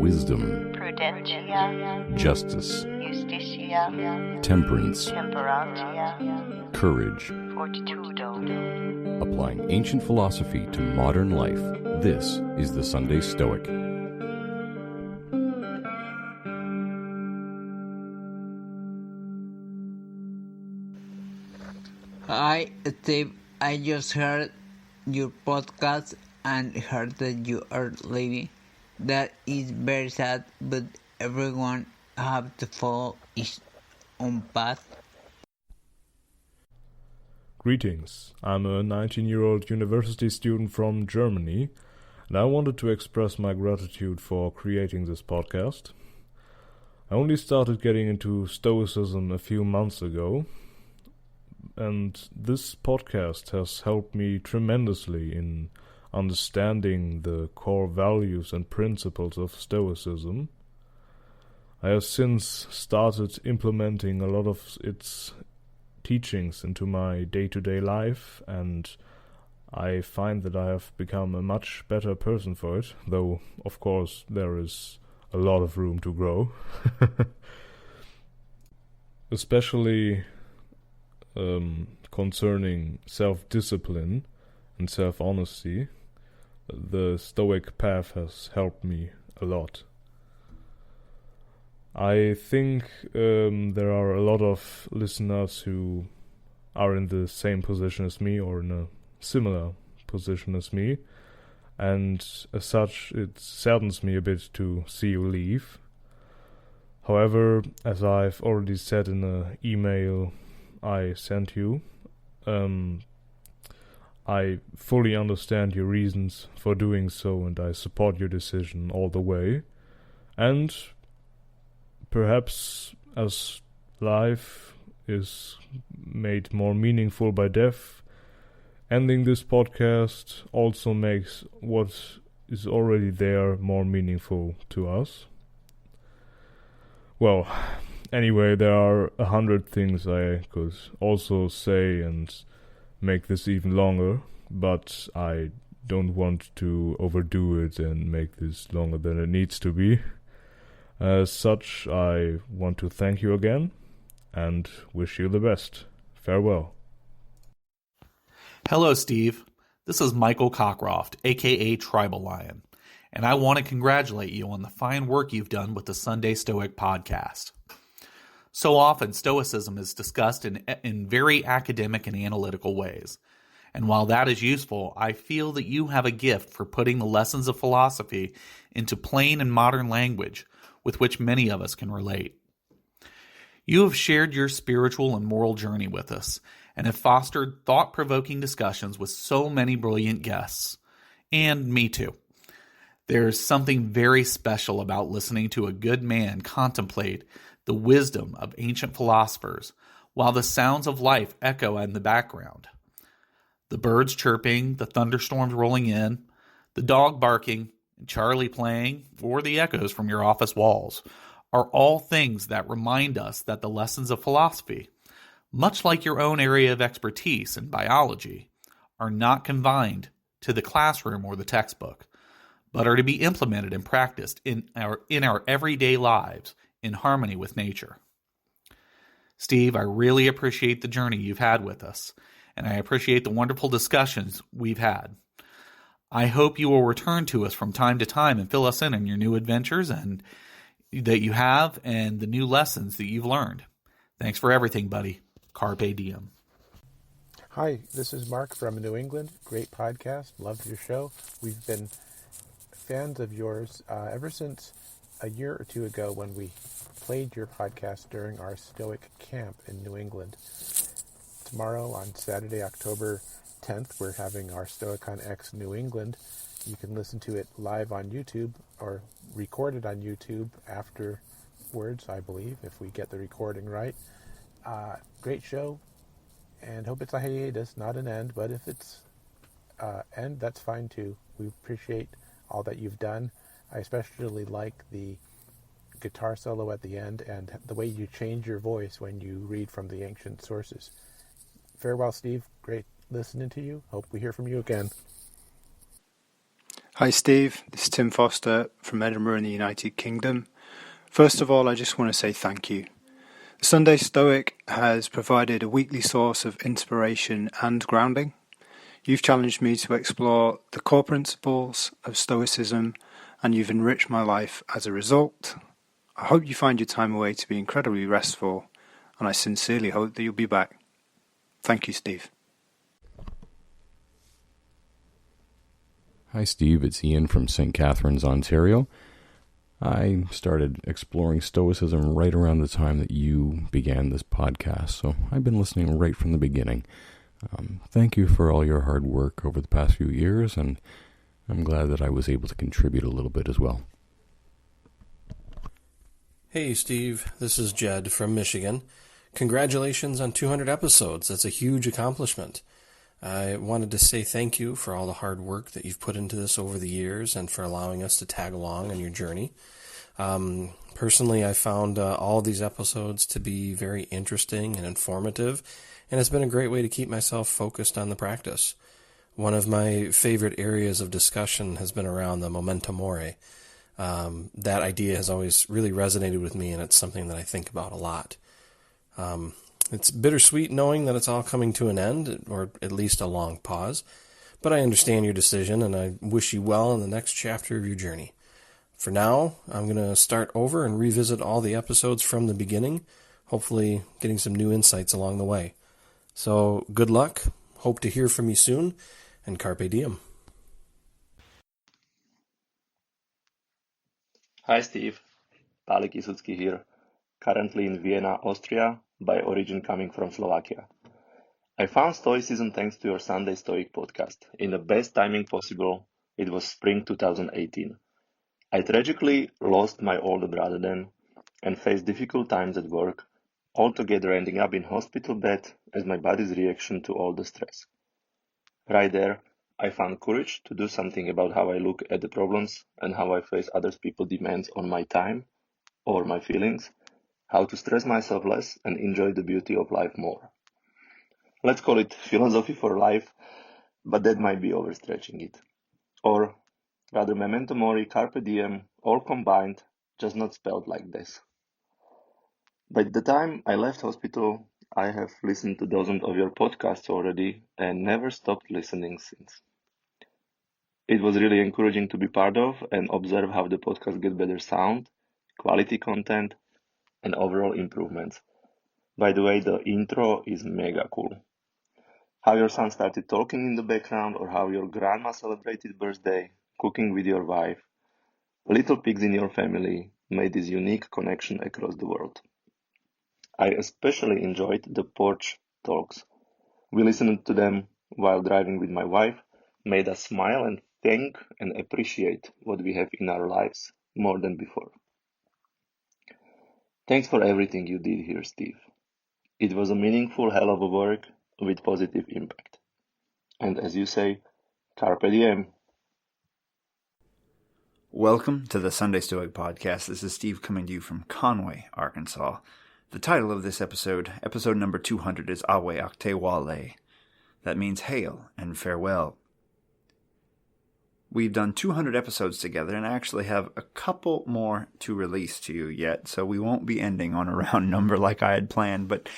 wisdom, prudentia, justice, justitia, temperance, temperantia, courage. fortitudo. Applying ancient philosophy to modern life, this is the Sunday Stoic. Hi, Steve. I just heard your podcast and heard that you are leaving. That is very sad, but everyone have to follow his own path. Greetings. I'm a 19-year-old university student from Germany, and I wanted to express my gratitude for creating this podcast. I only started getting into Stoicism a few months ago, and this podcast has helped me tremendously in understanding the core values and principles of Stoicism. I have since started implementing a lot of its teachings into my day-to-day life, and I find that I have become a much better person for it, though of course there is a lot of room to grow. Especially concerning self-discipline and self-honesty, the Stoic path has helped me a lot. I think there are a lot of listeners who are in the same position as me or in a similar position as me, and as such it saddens me a bit to see you leave. However, as I've already said in an email I sent you, I fully understand your reasons for doing so, and I support your decision all the way. And perhaps as life is made more meaningful by death, ending this podcast also makes what is already there more meaningful to us. Well, anyway, there are 100 things I could also say and make this even longer, but I don't want to overdo it and make this longer than it needs to be. As such, I want to thank you again and wish you the best. Farewell. Hello, Steve. This is Michael Cockcroft, aka Tribal Lion, and I want to congratulate you on the fine work you've done with the Sunday Stoic podcast. So often, Stoicism is discussed in very academic and analytical ways. And while that is useful, I feel that you have a gift for putting the lessons of philosophy into plain and modern language with which many of us can relate. You have shared your spiritual and moral journey with us and have fostered thought-provoking discussions with so many brilliant guests. And me too. There's something very special about listening to a good man contemplate the wisdom of ancient philosophers, while the sounds of life echo in the background. The birds chirping, the thunderstorms rolling in, the dog barking, and Charlie playing, or the echoes from your office walls, are all things that remind us that the lessons of philosophy, much like your own area of expertise in biology, are not confined to the classroom or the textbook, but are to be implemented and practiced in our everyday lives in harmony with nature. Steve, I really appreciate the journey you've had with us, and I appreciate the wonderful discussions we've had. I hope you will return to us from time to time and fill us in on your new adventures and that you have and the new lessons that you've learned. Thanks for everything, buddy. Carpe diem. Hi, this is Mark from New England. Great podcast. Loved your show. We've been fans of yours ever since a year or two ago when we played your podcast during our Stoic camp in New England. Tomorrow, on Saturday, October 10th, we're having our Stoicon X New England. You can listen to it live on YouTube or recorded on YouTube afterwards, I believe, if we get the recording right. Great show, and hope it's a hiatus, not an end, but if it's end, that's fine too. We appreciate all that you've done. I especially like the guitar solo at the end and the way you change your voice when you read from the ancient sources. Farewell, Steve. Great listening to you. Hope we hear from you again. Hi Steve, this is Tim Foster from Edinburgh in the United Kingdom. First of all, I just want to say thank you. The Sunday Stoic has provided a weekly source of inspiration and grounding. You've challenged me to explore the core principles of Stoicism, and you've enriched my life as a result. I hope you find your time away to be incredibly restful, and I sincerely hope that you'll be back. Thank you, Steve. Hi, Steve. It's Ian from St. Catharines, Ontario. I started exploring Stoicism right around the time that you began this podcast, so I've been listening right from the beginning. Thank you for all your hard work over the past few years, and I'm glad that I was able to contribute a little bit as well. Hey, Steve. This is Jed from Michigan. Congratulations on 200 episodes. That's a huge accomplishment. I wanted to say thank you for all the hard work that you've put into this over the years and for allowing us to tag along on your journey. Personally, I found all these episodes to be very interesting and informative, and it's been a great way to keep myself focused on the practice. One of my favorite areas of discussion has been around the memento mori. That idea has always really resonated with me, and it's something that I think about a lot. It's bittersweet knowing that it's all coming to an end, or at least a long pause, but I understand your decision, and I wish you well in the next chapter of your journey. For now, I'm going to start over and revisit all the episodes from the beginning, hopefully getting some new insights along the way. So, good luck, hope to hear from you soon, and carpe diem. Hi Steve, Pali Kisutsky here, currently in Vienna, Austria, by origin coming from Slovakia. I found Stoicism thanks to your Sunday Stoic podcast. In the best timing possible, it was spring 2018. I tragically lost my older brother then and faced difficult times at work, altogether ending up in hospital bed as my body's reaction to all the stress. Right there, I found courage to do something about how I look at the problems and how I face other people's demands on my time or my feelings, how to stress myself less and enjoy the beauty of life more. Let's call it philosophy for life, but that might be overstretching it. Or rather memento mori, carpe diem, all combined, just not spelled like this. By the time I left hospital, I have listened to dozens of your podcasts already and never stopped listening since. It was really encouraging to be part of and observe how the podcast get better sound, quality content, and overall improvements. By the way, the intro is mega cool. How your son started talking in the background, or how your grandma celebrated birthday, cooking with your wife, little pigs in your family made this unique connection across the world. I especially enjoyed the porch talks. We listened to them while driving with my wife, made us smile and thank and appreciate what we have in our lives more than before. Thanks for everything you did here, Steve. It was a meaningful hell of a work with positive impact. And as you say, carpe diem. Welcome to the Sunday Stoic Podcast. This is Steve coming to you from Conway, Arkansas. The title of this episode number 200, is Ave Atque Vale. That means hail and farewell. We've done 200 episodes together, and I actually have a couple more to release to you yet, so we won't be ending on a round number like I had planned, but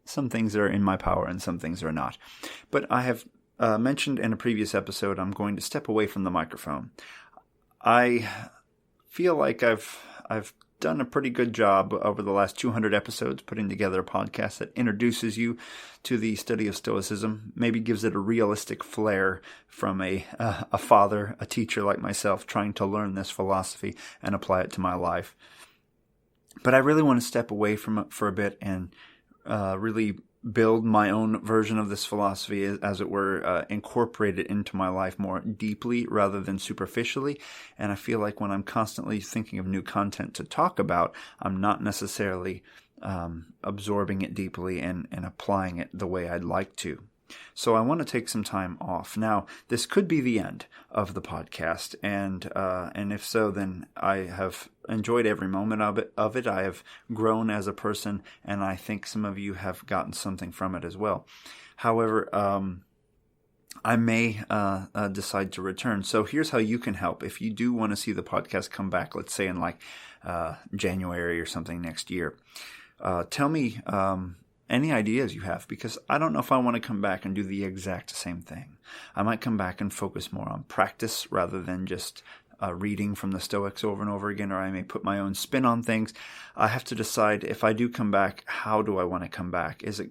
some things are in my power and some things are not. But I have mentioned in a previous episode I'm going to step away from the microphone. I feel like I've done a pretty good job over the last 200 episodes putting together a podcast that introduces you to the study of Stoicism, maybe gives it a realistic flair from a father, a teacher like myself, trying to learn this philosophy and apply it to my life. But I really want to step away from it for a bit and really build my own version of this philosophy, as it were, incorporate it into my life more deeply rather than superficially. And I feel like when I'm constantly thinking of new content to talk about, I'm not necessarily absorbing it deeply and applying it the way I'd like to. So I want to take some time off. Now, this could be the end of the podcast, and if so, then I have enjoyed every moment of it. I have grown as a person, and I think some of you have gotten something from it as well. However, I may decide to return. So here's how you can help. If you do want to see the podcast come back, let's say in like January or something next year, tell me any ideas you have, because I don't know if I want to come back and do the exact same thing. I might come back and focus more on practice rather than just reading from the Stoics over and over again, or I may put my own spin on things. I have to decide, if I do come back, how do I want to come back? Is it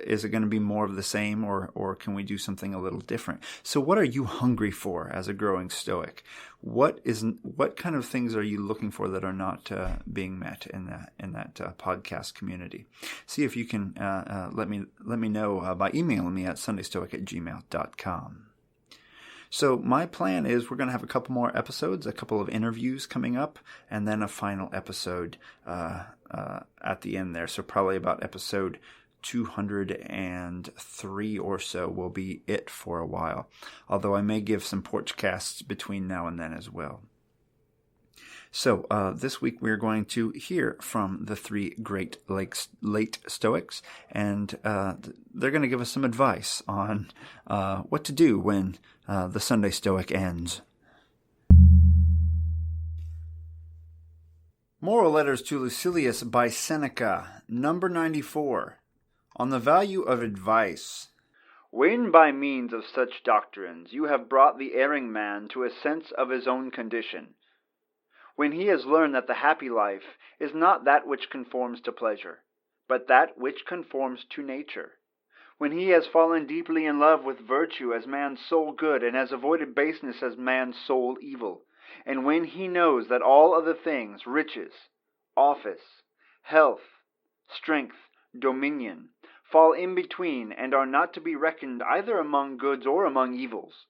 going to be more of the same, or can we do something a little different? So what are you hungry for as a growing Stoic? What kind of things are you looking for that are not being met in that podcast community? See if you can let me know by emailing me at sundaystoic@gmail.com. So my plan is we're going to have a couple more episodes, a couple of interviews coming up, and then a final episode at the end there. So probably about episode 203 or so will be it for a while, although I may give some porchcasts between now and then as well. So this week we're going to hear from the three great late Stoics, and they're going to give us some advice on what to do when the Sunday Stoic ends. Moral Letters to Lucilius by Seneca, number 94, on the value of advice. When by means of such doctrines you have brought the erring man to a sense of his own condition, when he has learned that the happy life is not that which conforms to pleasure, but that which conforms to nature, when he has fallen deeply in love with virtue as man's sole good, and has avoided baseness as man's sole evil, and when he knows that all other things, riches, office, health, strength, dominion, fall in between and are not to be reckoned either among goods or among evils,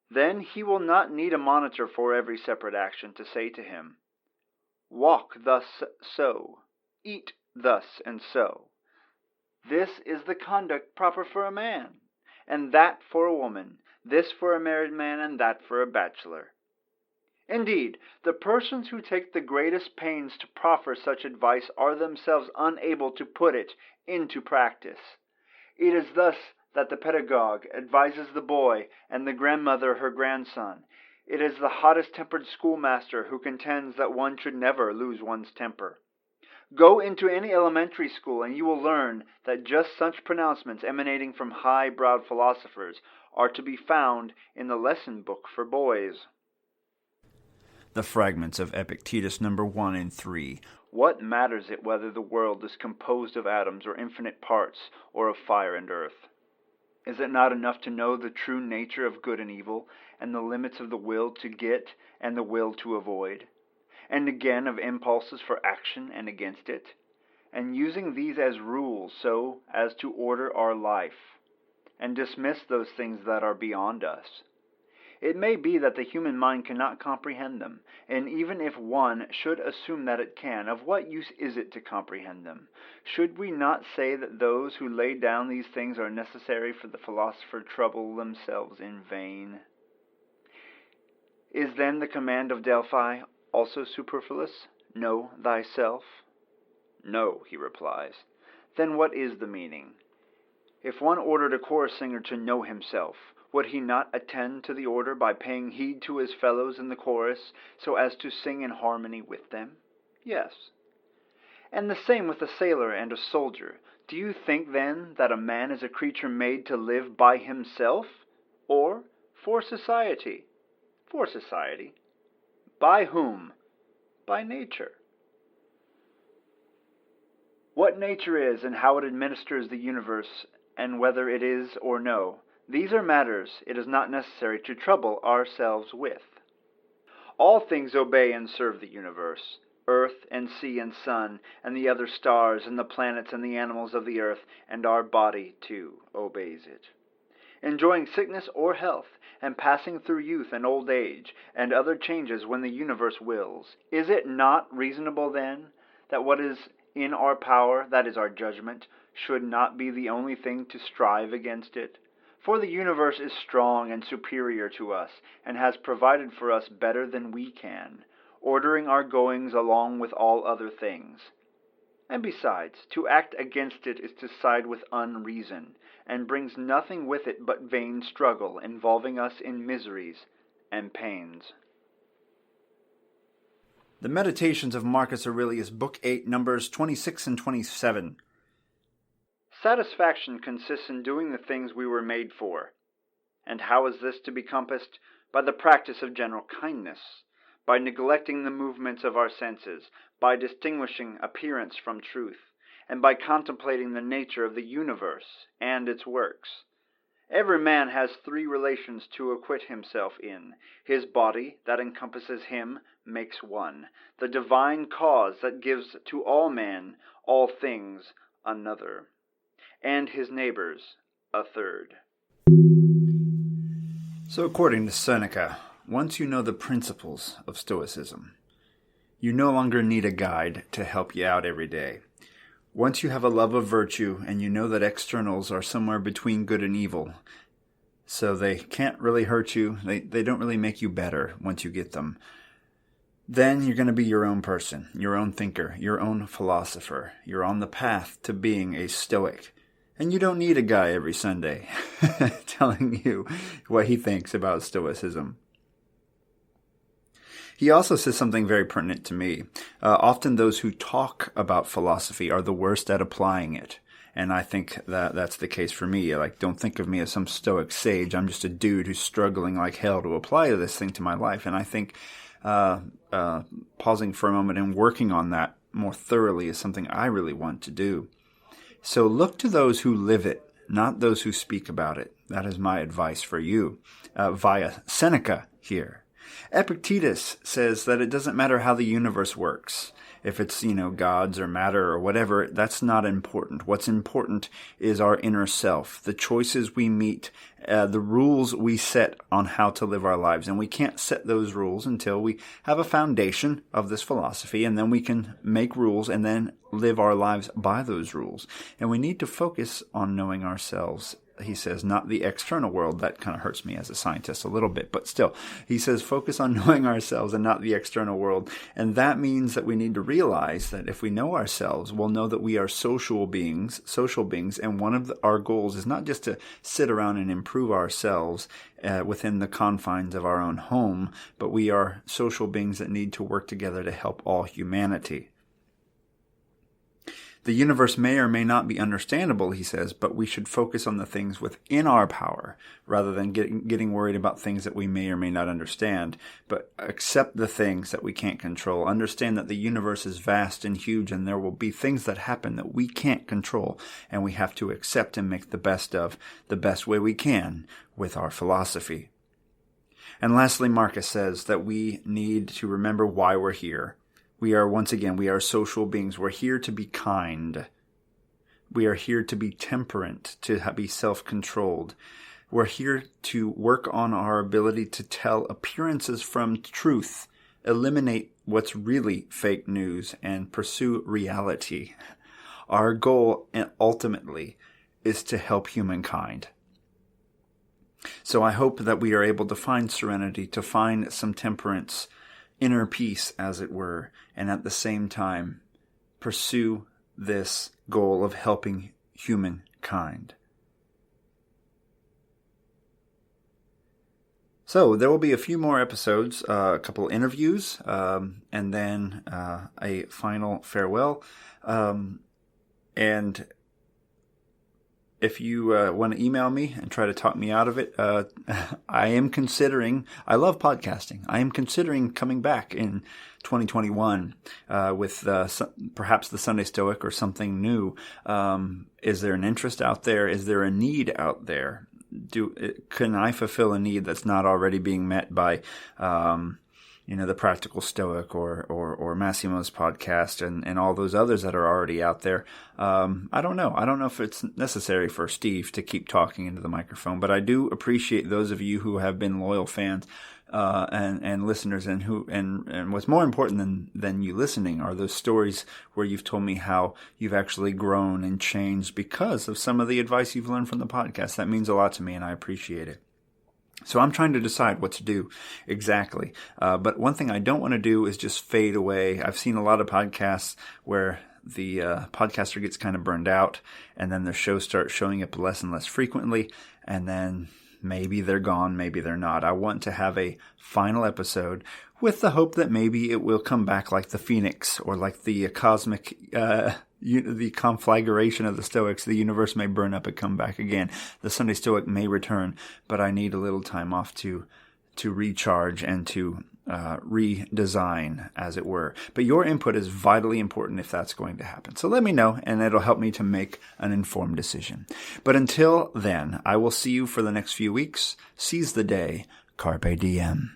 then he will not need a monitor for every separate action to say to him, walk thus so, eat thus and so. This is the conduct proper for a man, and that for a woman, this for a married man, and that for a bachelor. Indeed, the persons who take the greatest pains to proffer such advice are themselves unable to put it into practice. It is thus that the pedagogue advises the boy, and the grandmother her grandson. It is the hottest-tempered schoolmaster who contends that one should never lose one's temper. Go into any elementary school, and you will learn that just such pronouncements emanating from high-browed philosophers are to be found in the lesson book for boys. The fragments of Epictetus number 1 and 3. What matters it whether the world is composed of atoms or infinite parts, or of fire and earth? Is it not enough to know the true nature of good and evil, and the limits of the will to get and the will to avoid, and again of impulses for action and against it, and using these as rules so as to order our life, and dismiss those things that are beyond us? It may be that the human mind cannot comprehend them, and even if one should assume that it can, of what use is it to comprehend them? Should we not say that those who lay down these things are necessary for the philosopher trouble themselves in vain? Is then the command of Delphi also superfluous? Know thyself? No, he replies. Then what is the meaning? If one ordered a chorus singer to know himself, would he not attend to the order by paying heed to his fellows in the chorus, so as to sing in harmony with them? Yes. And the same with a sailor and a soldier. Do you think, then, that a man is a creature made to live by himself, or for society? For society. By whom? By nature. What nature is, and how it administers the universe, and whether it is or no, these are matters it is not necessary to trouble ourselves with. All things obey and serve the universe, earth and sea and sun, and the other stars and the planets and the animals of the earth, and our body, too, obeys it. Enjoying sickness or health, and passing through youth and old age, and other changes when the universe wills, is it not reasonable, then, that what is in our power, that is our judgment, should not be the only thing to strive against it? For the universe is strong and superior to us, and has provided for us better than we can, ordering our goings along with all other things. And besides, to act against it is to side with unreason, and brings nothing with it but vain struggle, involving us in miseries and pains. The Meditations of Marcus Aurelius, Book 8, Numbers 26 and 27. Satisfaction consists in doing the things we were made for. And how is this to be compassed? By the practice of general kindness, by neglecting the movements of our senses, by distinguishing appearance from truth, and by contemplating the nature of the universe and its works. Every man has three relations to acquit himself in. His body, that encompasses him, makes one. The divine cause that gives to all men, all things, another. And his neighbors, a third. So according to Seneca, once you know the principles of Stoicism, you no longer need a guide to help you out every day. Once you have a love of virtue and you know that externals are somewhere between good and evil, so they can't really hurt you, they don't really make you better once you get them, then you're going to be your own person, your own thinker, your own philosopher. You're on the path to being a Stoic. And you don't need a guy every Sunday telling you what he thinks about Stoicism. He also says something very pertinent to me. Often those who talk about philosophy are the worst at applying it. And I think that that's the case for me. Like, don't think of me as some Stoic sage. I'm just a dude who's struggling like hell to apply this thing to my life. And I think pausing for a moment and working on that more thoroughly is something I really want to do. So look to those who live it, not those who speak about it. That is my advice for you, via Seneca here. Epictetus says that it doesn't matter how the universe works. If it's, gods or matter or whatever, that's not important. What's important is our inner self, the choices we meet, the rules we set on how to live our lives. And we can't set those rules until we have a foundation of this philosophy, and then we can make rules and then live our lives by those rules. And we need to focus on knowing ourselves. He says, not the external world. That kind of hurts me as a scientist a little bit, but still, he says, focus on knowing ourselves and not the external world. And that means that we need to realize that if we know ourselves, we'll know that we are social beings, and one of our goals is not just to sit around and improve ourselves within the confines of our own home, but we are social beings that need to work together to help all humanity. The universe may or may not be understandable, he says, but we should focus on the things within our power rather than getting worried about things that we may or may not understand, but accept the things that we can't control. Understand that the universe is vast and huge, and there will be things that happen that we can't control, and we have to accept and make the best of the best way we can with our philosophy. And lastly, Marcus says that we need to remember why we're here. We are social beings. We're here to be kind. We are here to be temperate, to be self-controlled. We're here to work on our ability to tell appearances from truth, eliminate what's really fake news, and pursue reality. Our goal, ultimately, is to help humankind. So I hope that we are able to find serenity, to find some temperance, inner peace, as it were, and at the same time pursue this goal of helping humankind. So there will be a few more episodes, a couple interviews, and then a final farewell. And if you want to email me and try to talk me out of it, I love podcasting. I am considering coming back in 2021 with perhaps the Sunday Stoic or something new. Is there an interest out there? Is there a need out there? Can I fulfill a need that's not already being met by the Practical Stoic or Massimo's podcast and all those others that are already out there? I don't know. I don't know if it's necessary for Steve to keep talking into the microphone, but I do appreciate those of you who have been loyal fans and listeners, and what's more important than you listening are those stories where you've told me how you've actually grown and changed because of some of the advice you've learned from the podcast. That means a lot to me, and I appreciate it. So I'm trying to decide what to do exactly. But one thing I don't want to do is just fade away. I've seen a lot of podcasts where the podcaster gets kind of burned out, and then their shows start showing up less and less frequently, and then maybe they're gone, maybe they're not. I want to have a final episode with the hope that maybe it will come back like the Phoenix, or like the cosmic, the conflagration of the Stoics. The universe may burn up and come back again. The Sunday Stoic may return, but I need a little time off to recharge and to redesign, as it were. But your input is vitally important if that's going to happen. So let me know, and it'll help me to make an informed decision. But until then, I will see you for the next few weeks. Seize the day. Carpe diem.